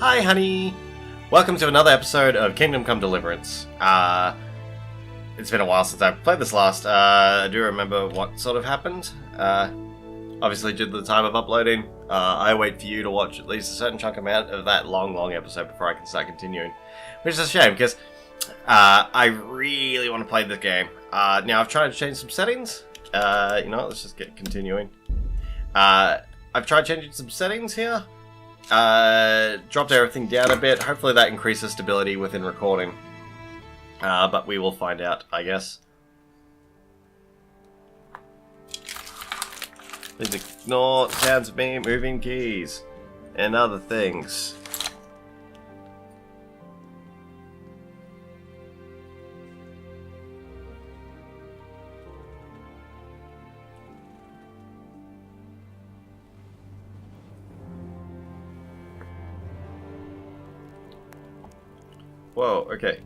Hi, honey! Welcome to another episode of Kingdom Come Deliverance. It's been a while since I've played this last. I do remember what sort of happened. Obviously, due to the time of uploading, I wait for you to watch at least a certain chunk amount of that long episode before I can start continuing. Which is a shame, because I really want to play this game. Now, I've tried to change some settings. You know what, let's just get continuing. I've tried changing some settings here. Dropped everything down a bit. Hopefully that increases stability within recording. But we will find out, I guess. Please ignore sounds of me moving keys and other things. Whoa, okay.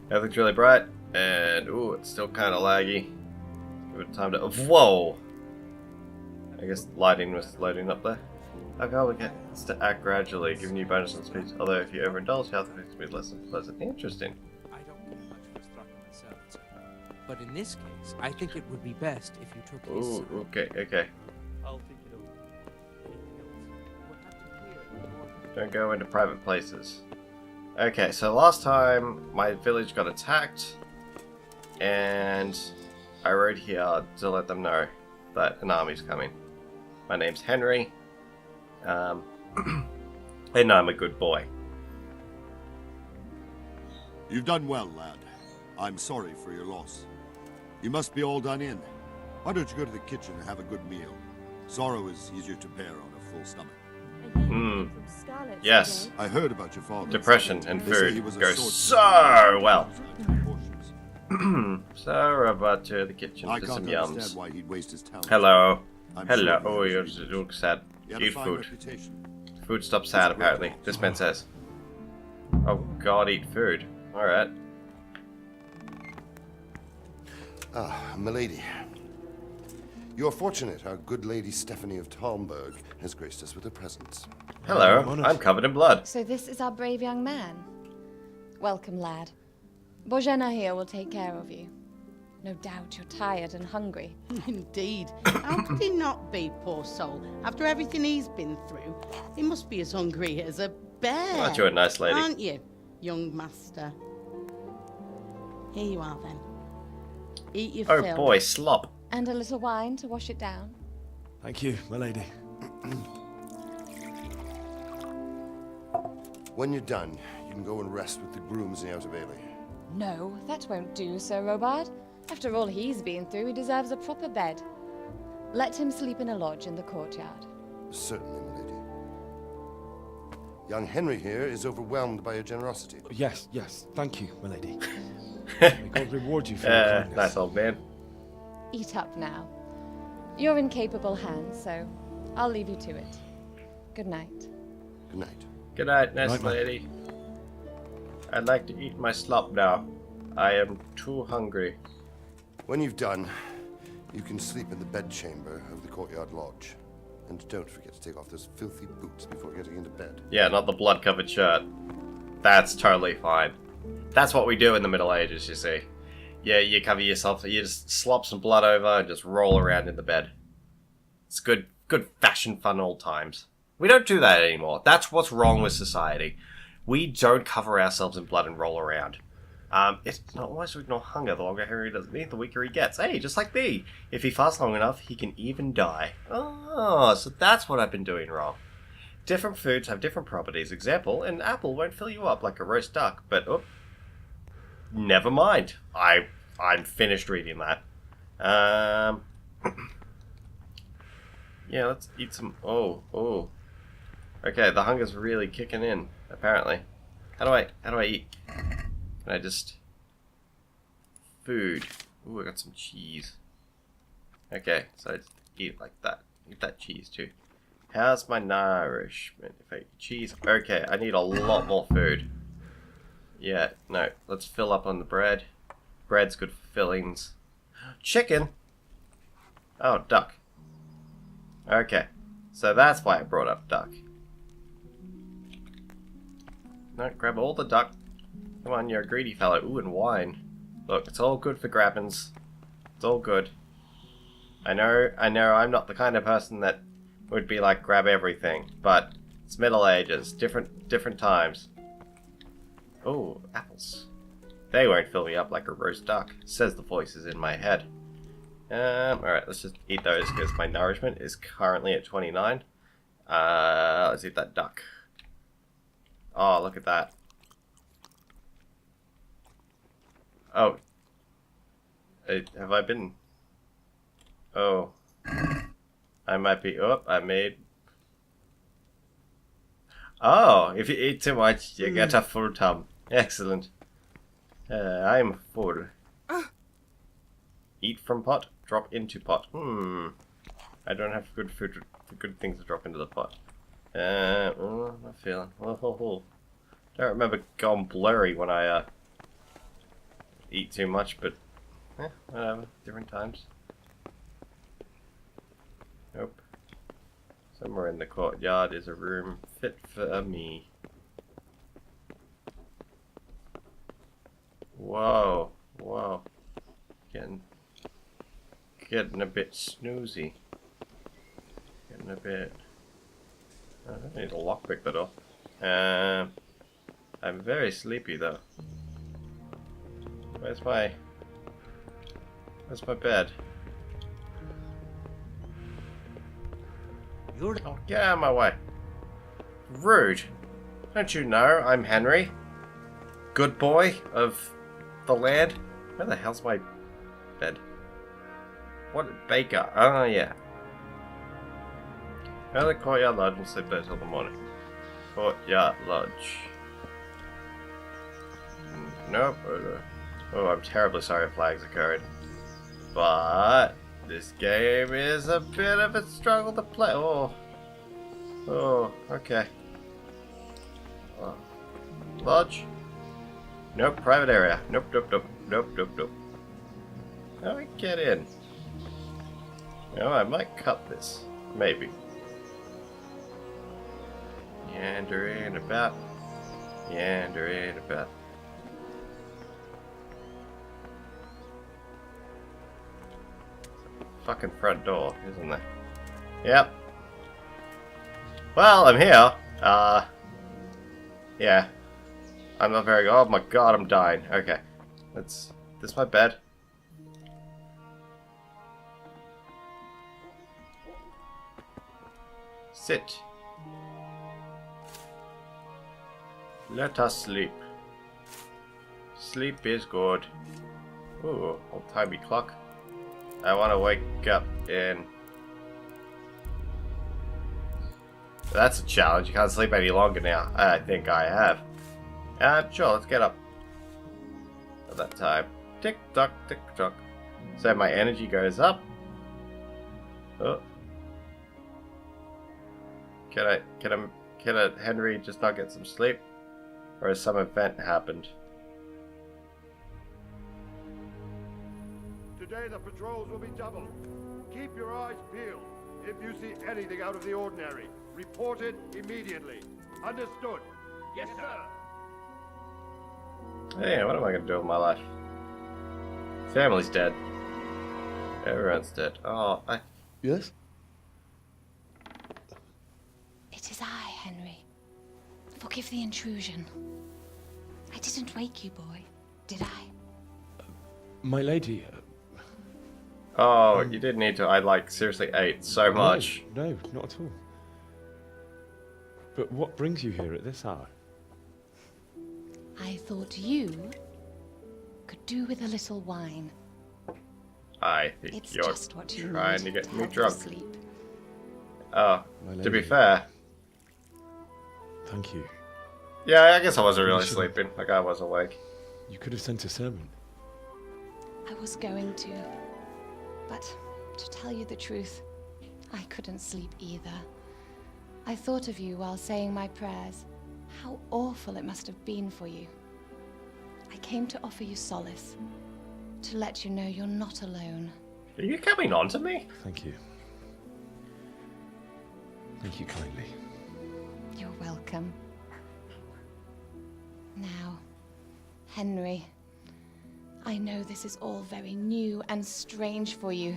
Everything's really bright, and ooh, it's still kind of laggy. Give it time to. Whoa! I guess lighting was loading up there. Okay, we get to act gradually, giving you bonus on speed. Although if you overindulge, health effects will be less than pleasant. Interesting. I don't get much of a struggle myself, sir. But in this case, I think it would be best if you took his. Ooh, okay. I'll think it over. Don't go into private places. Okay, so last time my village got attacked, and I rode here to let them know that an army's coming. My name's Henry, and I'm a good boy. You've done well, lad. I'm sorry for your loss. You must be all done in. Why don't you go to the kitchen and have a good meal? Sorrow is easier to bear on a full stomach. Yes. I heard about your father. Depression and They say he food was a go sword- so well. Portions. So we're about to the kitchen I for can't some understand yums. why he'd waste his talent. Hello. I'm Hello. sure Oh, he you has reasons. look sad. He had a Eat fine food. reputation. Food stops sad, apparently. This man says. Oh god, eat food. Alright. Ah, milady. You're fortunate our good lady Stephanie of Talmberg has graced us with her presence. Hello, I'm covered in blood. So this is our brave young man. Welcome, lad. Bojena here will take care of you. No doubt you're tired and hungry. Indeed. How could he not be, poor soul? After everything he's been through, he must be as hungry as a bear. Aren't you a nice lady? Aren't you, young master? Here you are, then. Eat your Oh fill. boy, slop. And a little wine to wash it down. Thank you, my lady. When you're done, you can go and rest with the grooms in the Outer Bailey. No, that won't do, Sir Robard. After all he's been through, he deserves a proper bed. Let him sleep in a lodge in the courtyard. Certainly, milady. Young Henry here is overwhelmed by your generosity. Yes, thank you, my lady. May God reward you for your kindness. Nice old man. Eat up now. You're in capable hands, so I'll leave you to it. Good night. Good night. Good night, nice Night, man. lady. I'd like to eat my slop now. I am too hungry. When you've done, you can sleep in the bedchamber of the courtyard lodge. And don't forget to take off those filthy boots before getting into bed. Yeah, not the blood-covered shirt. That's totally fine. That's what we do in the Middle Ages, you see. Yeah, you cover yourself, you just slop some blood over and just roll around in the bed. It's good fashion fun old times. We don't do that anymore. That's what's wrong with society. We don't cover ourselves in blood and roll around. It's not always to ignore hunger. The longer Henry doesn't eat, the weaker he gets. Hey, just like me. If he fasts long enough, he can even die. Oh, so that's what I've been doing wrong. Different foods have different properties. Example, an apple won't fill you up like a roast duck, but never mind. I'm finished reading that. Yeah, let's eat some. Oh. Okay, the hunger's really kicking in. Apparently, how do I eat? Can I just food? Ooh, I got some cheese. Okay, so I just eat it like that. Eat that cheese too. How's my nourishment? If I eat cheese, okay, I need a lot more food. Yeah, no, let's fill up on the bread. Bread's good for fillings. Chicken? Oh, duck. Okay, so that's why I brought up duck. No, grab all the duck. Come on, you're a greedy fellow. Ooh, and wine. Look, it's all good for grabbins. It's all good. I know, I'm not the kind of person that would be like, grab everything. But it's Middle Ages. Different times. Oh, apples. They won't fill me up like a roast duck, says the voices in my head. Alright, let's just eat those because my nourishment is currently at 29. Let's eat that duck. Oh, look at that. Oh. Have I been... Oh. I might be... Oh, I made... Oh, if you eat too much, you get a full tum. Excellent. I'm full. Eat from pot, drop into pot. I don't have good food, good things to drop into the pot. I'm not feeling. Don't remember going blurry when I eat too much, but whatever. Different times. Nope. Somewhere in the courtyard is a room fit for me. Whoa, whoa. Getting a bit snoozy. Getting a bit... I need to lockpick that off. I'm very sleepy though. Where's my bed? Oh, get out of my way. Rude. Don't you know I'm Henry? Good boy of the land. Where the hell's my bed? What baker? Oh yeah. Go to the courtyard lodge and sleep there till the morning. Courtyard lodge. Nope. Oh, I'm terribly sorry if flags occurred. But this game is a bit of a struggle to play. Oh. Oh, okay. Lodge. Nope, private area. Nope. How do I get in? No, I might cut this. Maybe. Yandering about. Yandering about. Fucking front door, isn't there? Yep. Well, I'm here. Yeah. I'm not very... Oh my god, I'm dying. Okay. This is my bed. Sit. Let us sleep. Sleep is good. Ooh, old-timey clock. I want to wake up in... That's a challenge. You can't sleep any longer now. I think I have. Sure, let's get up. At that time. Tick tock, tick tock. So my energy goes up. Oh. Can Henry just not get some sleep? Or has some event happened? Today the patrols will be doubled. Keep your eyes peeled. If you see anything out of the ordinary, report it immediately. Understood? Yes, sir. Hey, what am I gonna do with my life? Family's dead. Everyone's dead. Oh, Yes? It is I, Henry. Forgive the intrusion. I didn't wake you, boy, did I? My lady... oh, you didn't need to. I, seriously ate so much. No, not at all. But what brings you here at this hour? I thought you could do with a little wine. I think It's you're just what you trying need to get me help you drunk. sleep. Oh, My to be lady. fair. Thank you. Yeah, I guess I wasn't really You should- sleeping. Like, I was awake. You could have sent a servant. I was going to. But to tell you the truth, I couldn't sleep either. I thought of you while saying my prayers. How awful it must have been for you. I came to offer you solace. To let you know you're not alone. Are you coming on to me? Thank you. Thank you kindly. You're welcome. Henry, I know this is all very new and strange for you,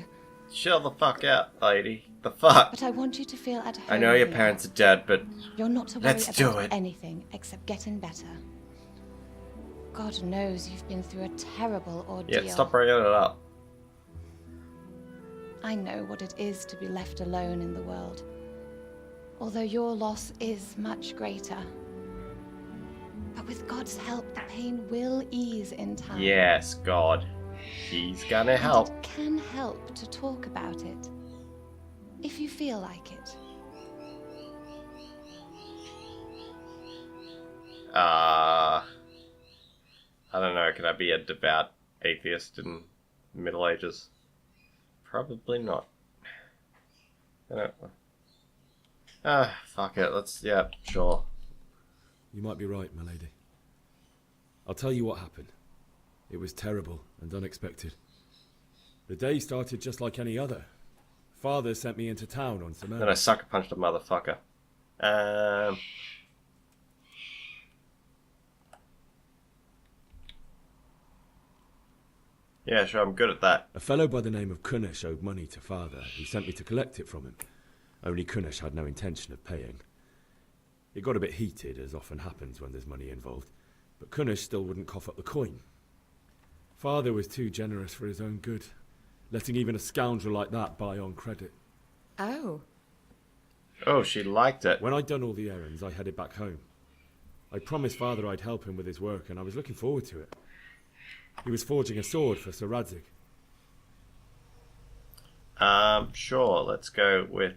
Chill the fuck out, lady. The fuck? but I want you to feel at home. I know your here. parents are dead, but You're not to worry let's do about it. anything except getting better. God knows you've been through a terrible ordeal. yeah, stop bringing it up. I know what it is to be left alone in the world. Although your loss is much greater. But with God's help, the pain will ease in time. Yes, God. He's gonna And help. it can help to talk about it. If you feel like it. I don't know, could I be a devout atheist in the Middle Ages? Probably not. I don't... fuck it, yeah, sure. You might be right, my lady. I'll tell you what happened. It was terrible and unexpected. The day started just like any other. Father sent me into town on some Then I errands. sucker punched a motherfucker. Yeah, sure, I'm good at that. A fellow by the name of Kunish owed money to Father. He sent me to collect it from him. Only Kunish had no intention of paying. It got a bit heated, as often happens when there's money involved, but Kunish still wouldn't cough up the coin. Father was too generous for his own good, letting even a scoundrel like that buy on credit. Oh. Oh, she liked it. When I'd done all the errands, I headed back home. I promised Father I'd help him with his work, and I was looking forward to it. He was forging a sword for Sir Radzig. Sure, let's go with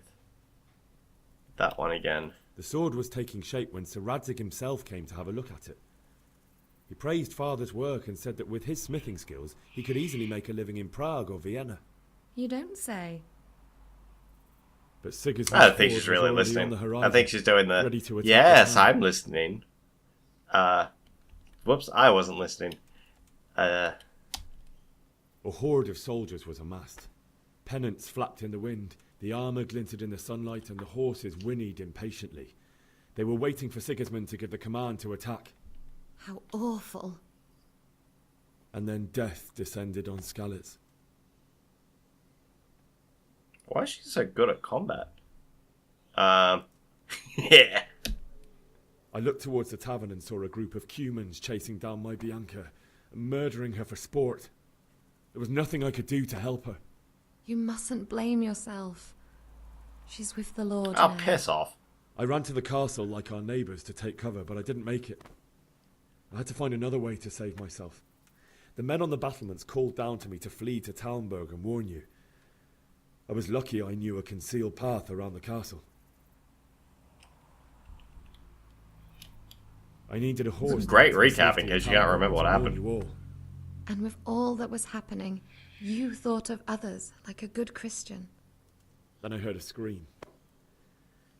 that one again. The sword was taking shape when Sir Radzig himself came to have a look at it. He praised Father's work and said that with his smithing skills, he could easily make a living in Prague or Vienna. You don't say. But Sigismund's I don't think forge she's was really already on listening. the horizon, I think she's doing ready the... to attack Yes, the town. I'm listening. Whoops, I wasn't listening. A horde of soldiers was amassed. Pennants flapped in the wind, the armour glinted in the sunlight, and the horses whinnied impatiently. They were waiting for Sigismund to give the command to attack. How awful. And then death descended on Skalitz. Why is she so good at combat? Yeah. I looked towards the tavern and saw a group of Cumans chasing down my Bianca, murdering her for sport. There was nothing I could do to help her. You mustn't blame yourself. She's with the Lord Oh, now. piss off. I ran to the castle like our neighbours to take cover, but I didn't make it. I had to find another way to save myself. The men on the battlements called down to me to flee to Talmberg and warn you. I was lucky I knew a concealed path around the castle. I needed a horse. Great to get to recap safety in case in you can't Talmberg remember what to warn happened. you all. And with all that was happening, you thought of others like a good Christian. Then I heard a scream.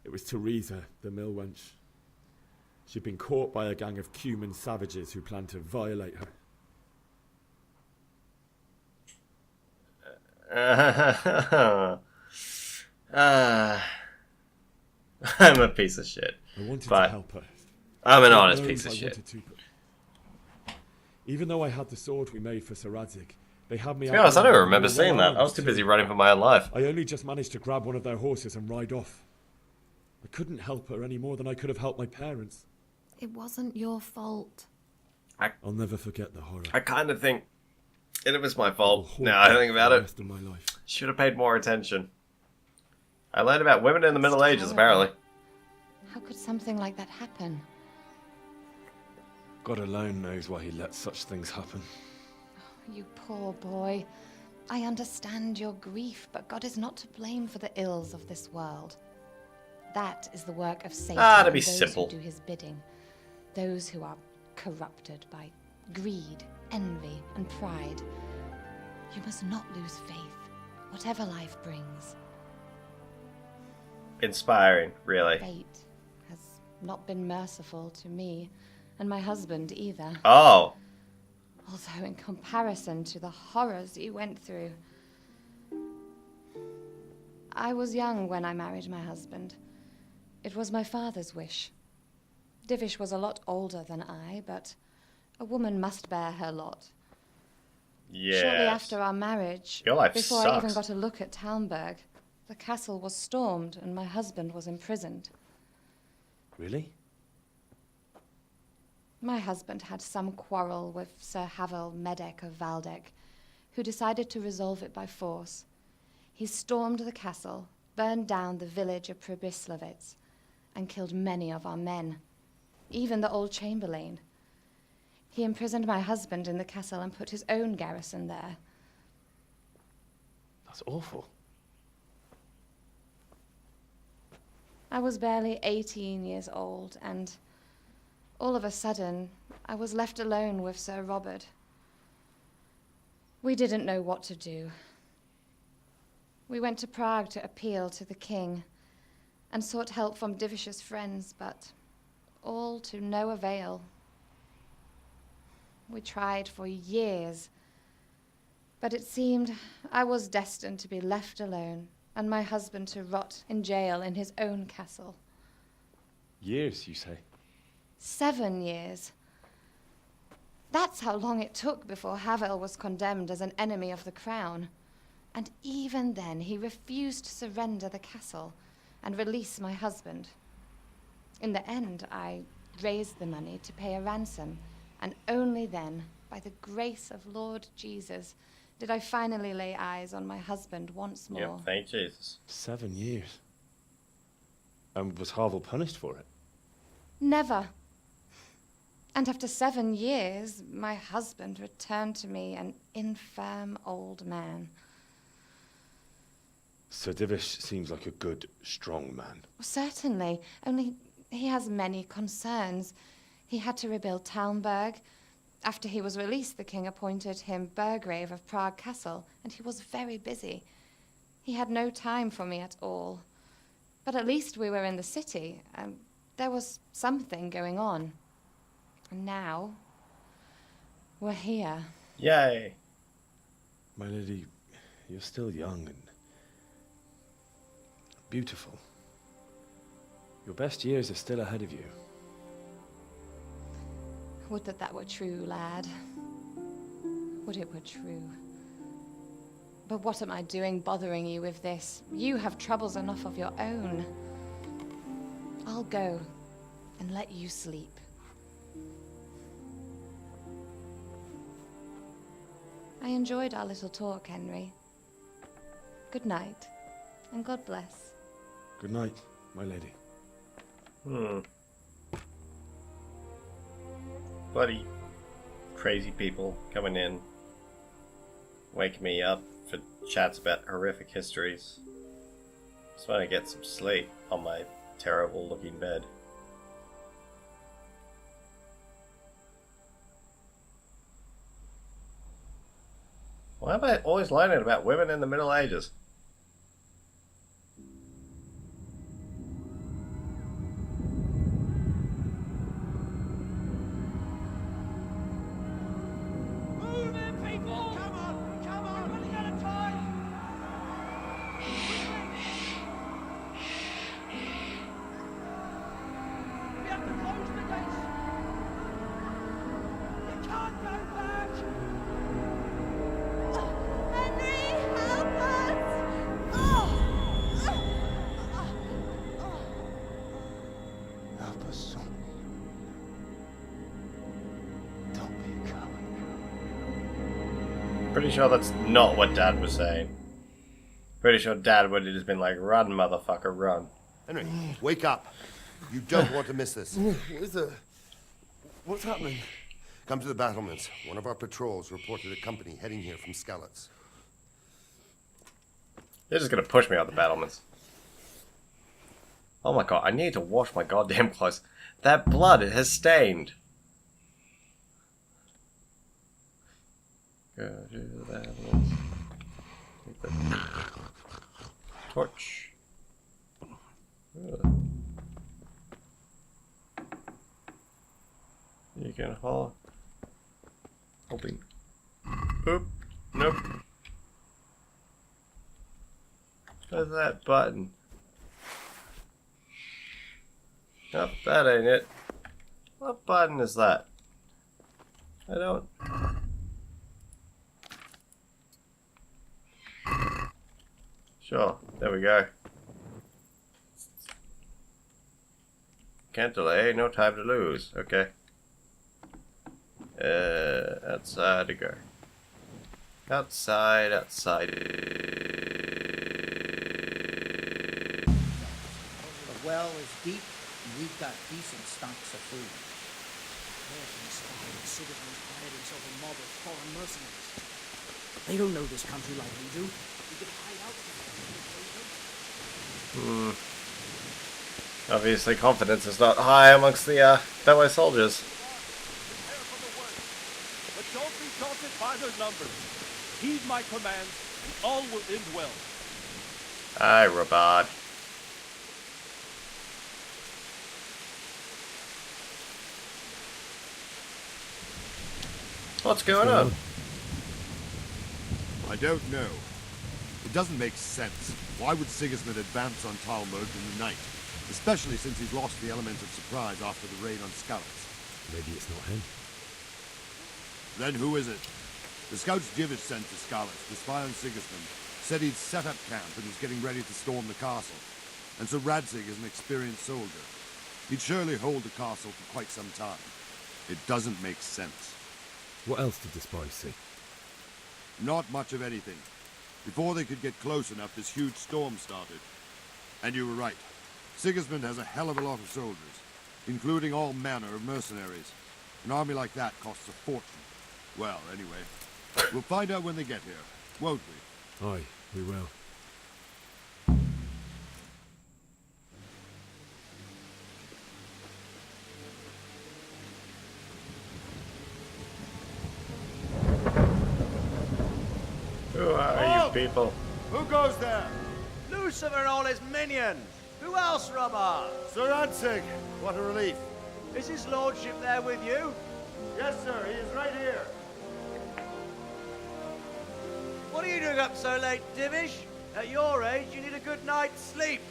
It was Teresa, the mill wench. She'd been caught by a gang of Cuman savages who planned to violate her. I'm a piece of shit. I wanted But to help her. I'm an God honest knows piece of I shit. wanted to, but even though I had the sword we made for Sir Radzig, they had me To be honest, I don't outnumbered remember by seeing that. I was too busy running for my own life. I only just managed to grab one of their horses and ride off. I couldn't help her any more than I could have helped my parents. It wasn't your fault. I'll never forget the horror. I kind of think it was my I'll fault. haunt Now I that think for about the it. rest of my life. Should have paid more attention. I learned about women in the Middle Ages, terrible. apparently. How could something like that happen? God alone knows why he lets such things happen. You poor boy. I understand your grief, but God is not to blame for the ills of this world. That is the work of Satan to and be those simple. who do his bidding. Those who are corrupted by greed, envy, and pride. You must not lose faith, whatever life brings. Inspiring, really. Fate has not been merciful to me, and my husband either. Oh. Although in comparison to the horrors you went through. I was young when I married my husband. It was my father's wish. Divish was a lot older than I, but A woman must bear her lot. Yeah. Shortly after our marriage, Your life before I even sucks. got a look at Talmberg, the castle was stormed and my husband was imprisoned. Really? My husband had some quarrel with Sir Havel Medek of Valdek, who decided to resolve it by force. He stormed the castle, burned down the village of Pribyslavitz, and killed many of our men, even the old chamberlain. He imprisoned my husband in the castle and put his own garrison there. That's awful. I was barely 18 years old, and all of a sudden, I was left alone with Sir Robert. We didn't know what to do. We went to Prague to appeal to the king and sought help from Divish's friends, but all to no avail. We tried for years, but it seemed I was destined to be left alone and my husband to rot in jail in his own castle. Years, you say? 7 years. That's how long it took before Havel was condemned as an enemy of the crown. And even then, he refused to surrender the castle and release my husband. In the end, I raised the money to pay a ransom, and only then, by the grace of Lord Jesus, did I finally lay eyes on my husband once more. Yep, thank Jesus. 7 years. And was Havel punished for it? Never. And after 7 years, my husband returned to me an infirm old man. Sir Divish seems like a good, strong man. Certainly, only he has many concerns. He had to rebuild Talmberg. After he was released, the king appointed him Burgrave of Prague Castle, and he was very busy. He had no time for me at all. But at least we were in the city, and there was something going on. And now, we're here. Yay. My lady, you're still young and beautiful. Your best years are still ahead of you. Would that that were true, lad. Would it were true. But what am I doing bothering you with this? You have troubles enough of your own. I'll go and let you sleep. I enjoyed our little talk, Henry. Good night, and God bless. Good night, my lady. Bloody crazy people coming in, waking me up for chats about horrific histories. Just want to get some sleep on my terrible looking bed. Why am I always learning about women in the Middle Ages? Pretty sure that's not what Dad was saying. Pretty sure Dad would have just been like, run, motherfucker, run. Henry, wake up. You don't want to miss this. What's happening? Come to the battlements. One of our patrols reported a company heading here from Skalitz. They're just gonna push me out the battlements. Oh my god, I need to wash my goddamn clothes. That blood has stained. Go to the battlements. Take the torch. Ugh. You can hold. Hoping. Oop. Nope. Where's that button? Nope, that ain't it. What button is that? I don't. Sure, there we go. Can't delay, no time to lose. Okay. Outside to go. Outside, outside. The well is deep, and we've got decent stocks of food. Sigismund hired himself a mob of foreign mercenaries. They don't know this country like we do. We could hide out there. Obviously, confidence is not high amongst the fellow soldiers. Prepare for the worst, but don't be daunted by their numbers. Heed my commands, and all will end well. Aye, Robard. What's going on? I don't know. It doesn't make sense. Why would Sigismund advance on Talmberg in the night? Especially since he's lost the element of surprise after the raid on Skalitz. Maybe it's not him. Then who is it? The scouts Jivish sent to Skalitz to spy on Sigismund said he'd set up camp and was getting ready to storm the castle. And so Radzig is an experienced soldier. He'd surely hold the castle for quite some time. It doesn't make sense. What else did the spies see? Not much of anything. Before they could get close enough, this huge storm started. And you were right. Sigismund has a hell of a lot of soldiers, including all manner of mercenaries. An army like that costs a fortune. Well, anyway, we'll find out when they get here, won't we? Aye, we will. Who are you people? Who goes there? Lucifer and all his minions. Who else, Robert? Sir Radzig! What a relief. Is his lordship there with you? Yes, sir, he is right here. What are you doing up so late, Divish? At your age, you need a good night's sleep.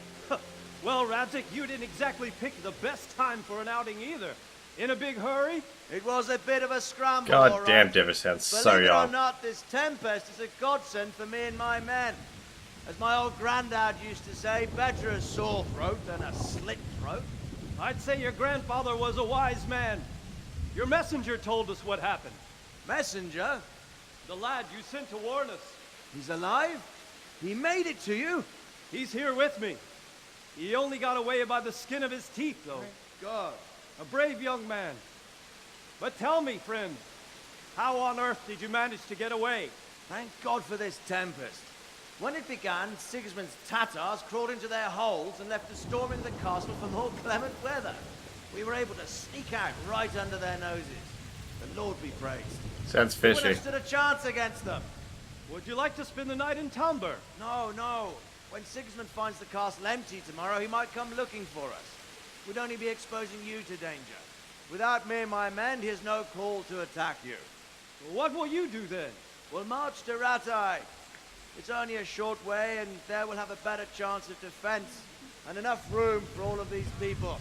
Well, Radzig, you didn't exactly pick the best time for an outing either. In a big hurry? It was a bit of a scramble, all God right. damn, Divish sounds so Believe it or young. not, this tempest is a godsend for me and my men. As my old granddad used to say, better a sore throat than a slit throat. I'd say your grandfather was a wise man. Your messenger told us what happened. Messenger? The lad you sent to warn us. He's alive? He made it to you? He's here with me. He only got away by the skin of his teeth, though. Thank God. A brave young man. But tell me, friend, how on earth did you manage to get away? Thank God for this tempest. When it began, Sigismund's Tatars crawled into their holes and left us storming the castle for more clement weather. We were able to sneak out right under their noses. The Lord be praised. Sounds We would fishy. have stood a chance against them. Would you like to spend the night in Talmberg? No, no. When Sigismund finds the castle empty tomorrow, he might come looking for us. We'd only be exposing you to danger. Without me and my men, he has no call to attack you. Well, what will you do then? We'll march to Ratai. It's only a short way, and there we'll have a better chance of defense, and enough room for all of these people.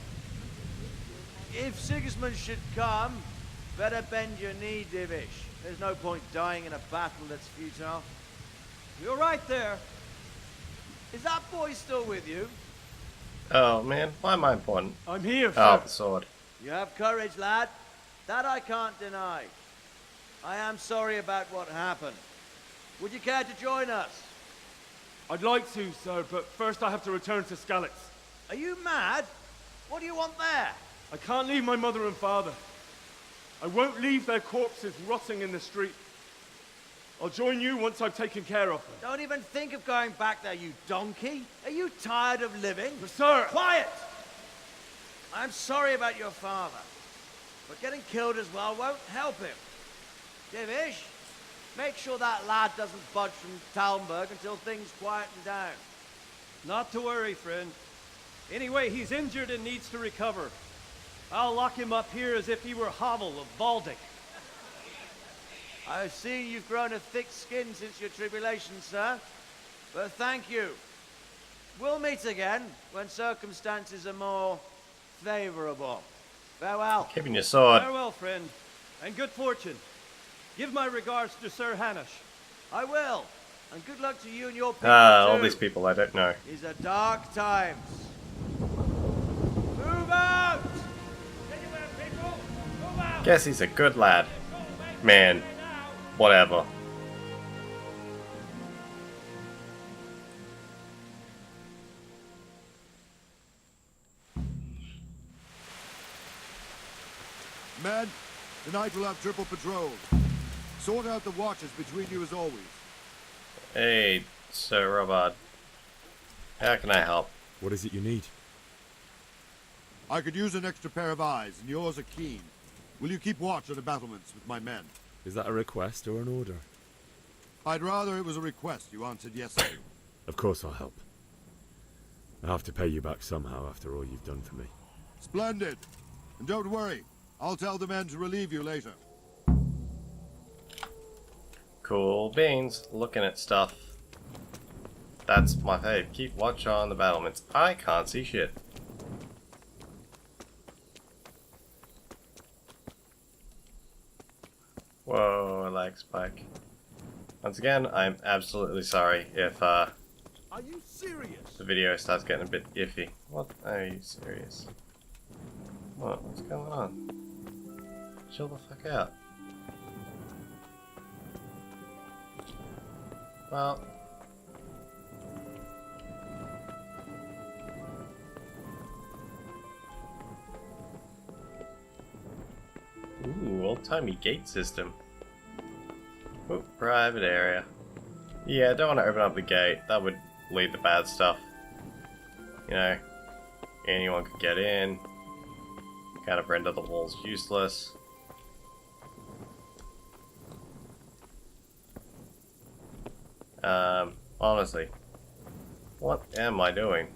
If Sigismund should come, better bend your knee, Divish. There's no point dying in a battle that's futile. You're right there. Is that boy still with you? Oh man, why am I important? I'm here, Oh, the sword. You have courage, lad. That I can't deny. I am sorry about what happened. Would you care to join us? I'd like to, sir, but first I have to return to Skalitz. Are you mad? What do you want there? I can't leave my mother and father. I won't leave their corpses rotting in the street. I'll join you once I've taken care of them. Don't even think of going back there, you donkey. Are you tired of living? But sir! Quiet! I'm sorry about your father, but getting killed as well won't help him. Divish, make sure that lad doesn't budge from Talmberg until things quieten down. Not to worry, friend. Anyway, he's injured and needs to recover. I'll lock him up here as if he were Havel of Baldic. I've seen you've grown a thick skin since your tribulation, sir. But thank you. We'll meet again when circumstances are more favorable. Farewell. Keeping your sword. Farewell, friend. and good fortune. Give my regards to Sir Hanush. I will. And good luck to you and your people, All too. these people I don't know. These are dark times. Move out! Anywhere, people! Move out! Guess he's a good lad. Man, whatever. Men, tonight we'll have triple patrols. Sort out the watches between you as always. Hey, Sir Robard. How can I help? What is it you need? I could use an extra pair of eyes, and yours are keen. Will you keep watch on the battlements with my men? Is that a request or an order? I'd rather it was a request you answered yes to. Of course I'll help. I have to pay you back somehow after all you've done for me. Splendid. And don't worry, I'll tell the men to relieve you later. Cool beans. Looking at stuff. That's my fave. Keep watch on the battlements. I can't see shit. Whoa, lag spike. Once again, I'm absolutely sorry if Are you serious? the video starts getting a bit iffy. What? Are you serious? What? What's going on? Chill the fuck out. Well. Ooh, old-timey gate system. Ooh, private area. Yeah, don't want to open up the gate. That would lead to bad stuff. You know, anyone could get in. Kind of render the walls useless. Honestly, what am I doing?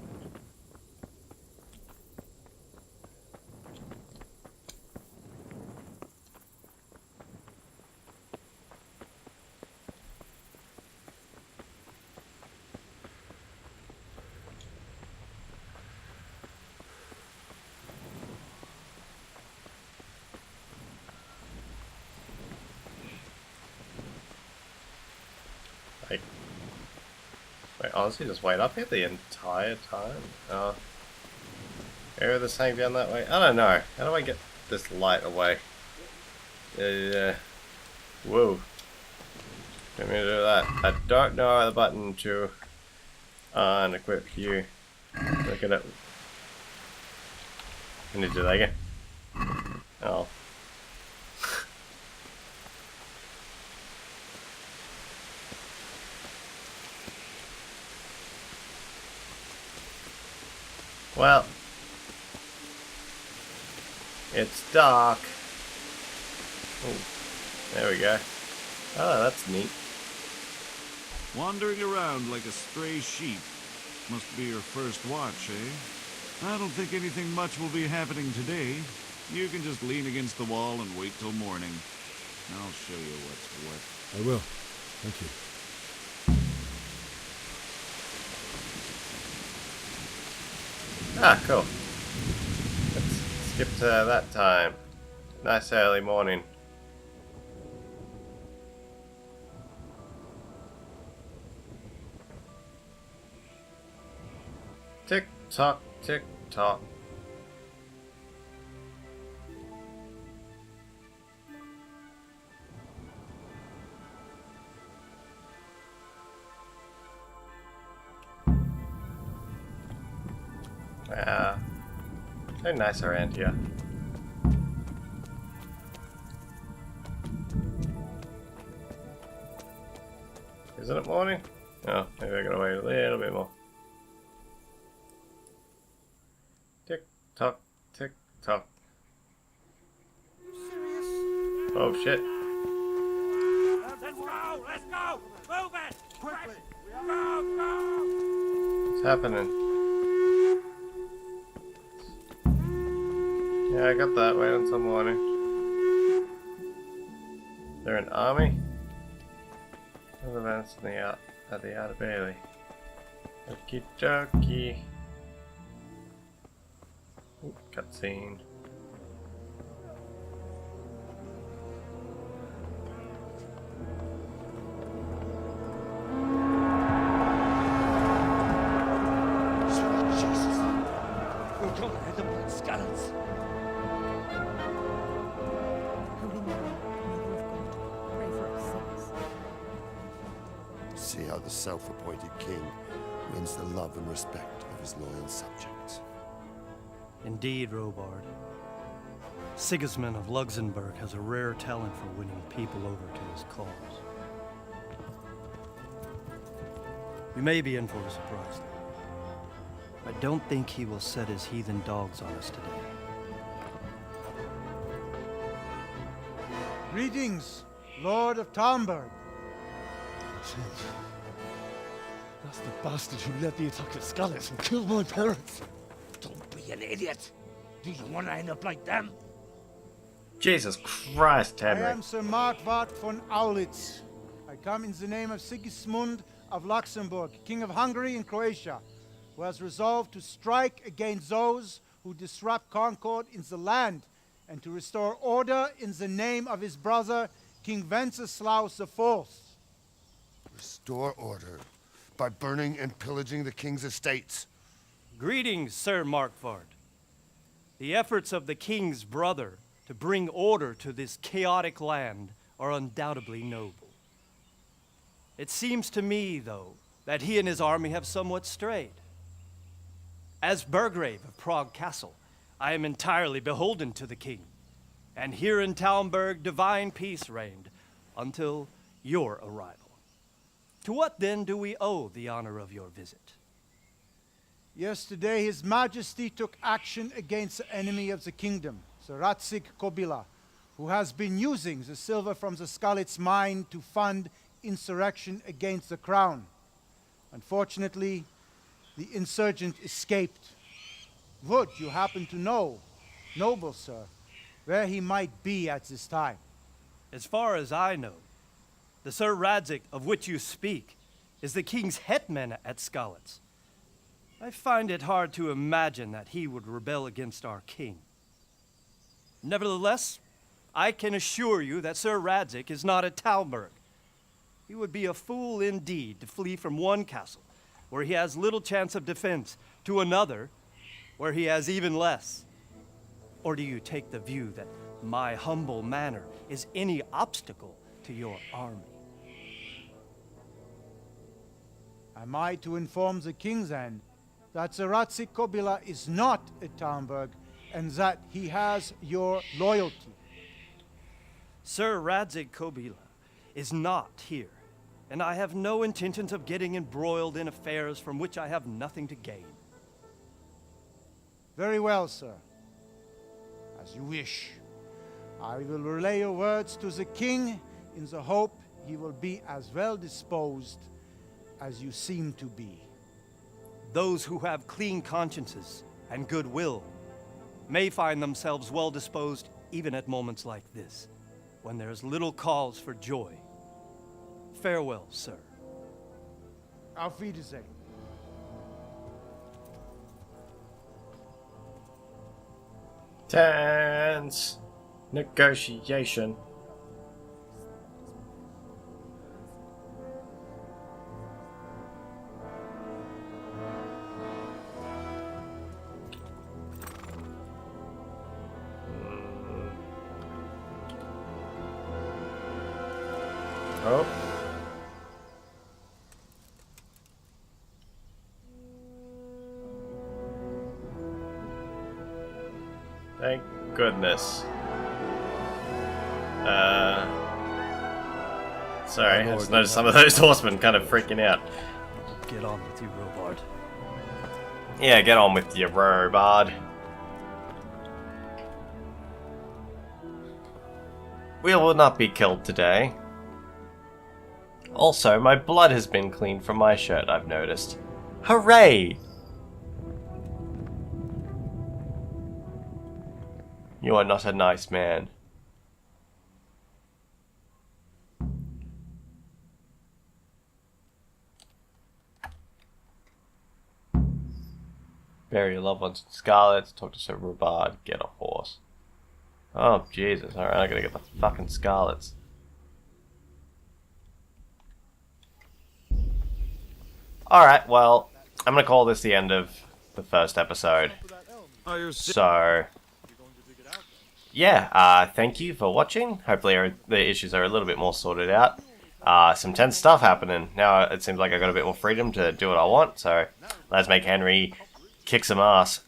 Wait, honestly, just wait up here the entire time? Area the same down that way? I don't know. How do I get this light away? Whoa. Let me do that. I don't know the button to unequip you. Look at it. Can you do that again? Oh. Well, it's dark. Ooh, there we go. Oh, that's neat. Wandering around like a stray sheep. Must be your first watch, eh? I don't think anything much will be happening today. You can just lean against the wall and wait till morning. I'll show you what's what. I will. Thank you. Ah, cool. Let's skip to that time. Nice early morning. Tick tock, tick tock. So nice around here. Isn't it morning? Oh, maybe I gotta wait a little bit more. Tick tock, tick tock. Oh shit. Let's go! Let's go! Move it! Quickly! Go! Go! What's happening? Yeah, I got that. Wait until morning. They're an army? Other events in the at the Outer Bailey. Okie dokie. Ooh, cutscene. how the self-appointed king wins the love and respect of his loyal subjects. Indeed, Robard. Sigismund of Luxembourg has a rare talent for winning people over to his cause. We may be in for a surprise, though. I don't think he will set his heathen dogs on us today. Greetings, Lord of Talmberg. That's the bastard who led the attack at Scarlet and killed my parents. Don't be an idiot. Do you want to end up like them? Jesus Christ, I Henry. am Sir Markwart von Aulitz. I come in the name of Sigismund of Luxembourg, King of Hungary and Croatia, who has resolved to strike against those who disrupt concord in the land and to restore order in the name of his brother, King Wenceslaus IV. Restore order by burning and pillaging the king's estates. Greetings, Sir Markwart. The efforts of the king's brother to bring order to this chaotic land are undoubtedly noble. It seems to me, though, that he and his army have somewhat strayed. As Burgrave of Prague Castle, I am entirely beholden to the king, and here in Talmberg divine peace reigned until your arrival. To what then do we owe the honor of your visit? Yesterday, His Majesty took action against the enemy of the kingdom, Sir Radzig Kobyla, who has been using the silver from the Skalitz mine to fund insurrection against the crown. Unfortunately, the insurgent escaped. Would you happen to know, noble sir, where he might be at this time? As far as I know, the Sir Radzig of which you speak is the king's hetman at Skalitz. I find it hard to imagine that he would rebel against our king. Nevertheless, I can assure you that Sir Radzig is not at Talmberg. He would be a fool indeed to flee from one castle, where he has little chance of defense, to another, where he has even less. Or do you take the view that my humble manner is any obstacle to your army? Am I to inform the king then that Sir Radzig Kobyla is not at Talmberg and that he has your loyalty? Sir Radzig Kobyla is not here, and I have no intentions of getting embroiled in affairs from which I have nothing to gain. Very well, sir. As you wish. I will relay your words to the king in the hope he will be as well disposed as you seem to be. Those who have clean consciences and goodwill may find themselves well disposed even at moments like this, when there is little cause for joy. Farewell, sir. Auf Wiedersehen. Tense negotiation. Oh. Thank goodness. Sorry, I just noticed some of those horsemen kind of freaking out. Get on with you, Robard. Yeah, get on with you, Robard. We will not be killed today. Also, my blood has been cleaned from my shirt, I've noticed. Hooray! You are not a nice man. Bury your loved ones in Scarlet, talk to Sir Robard, get a horse. Oh, Jesus, alright, I gotta get the fucking Scarlets. Alright, well, I'm gonna call this the end of the first episode. So, yeah, thank you for watching. Hopefully the issues are a little bit more sorted out. some tense stuff happening. Now it seems like I've got a bit more freedom to do what I want, so let's make Henry kick some ass.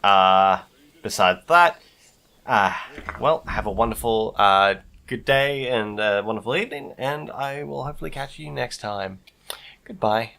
Besides that, well, have a wonderful good day and a wonderful evening, and I will hopefully catch you next time. Goodbye.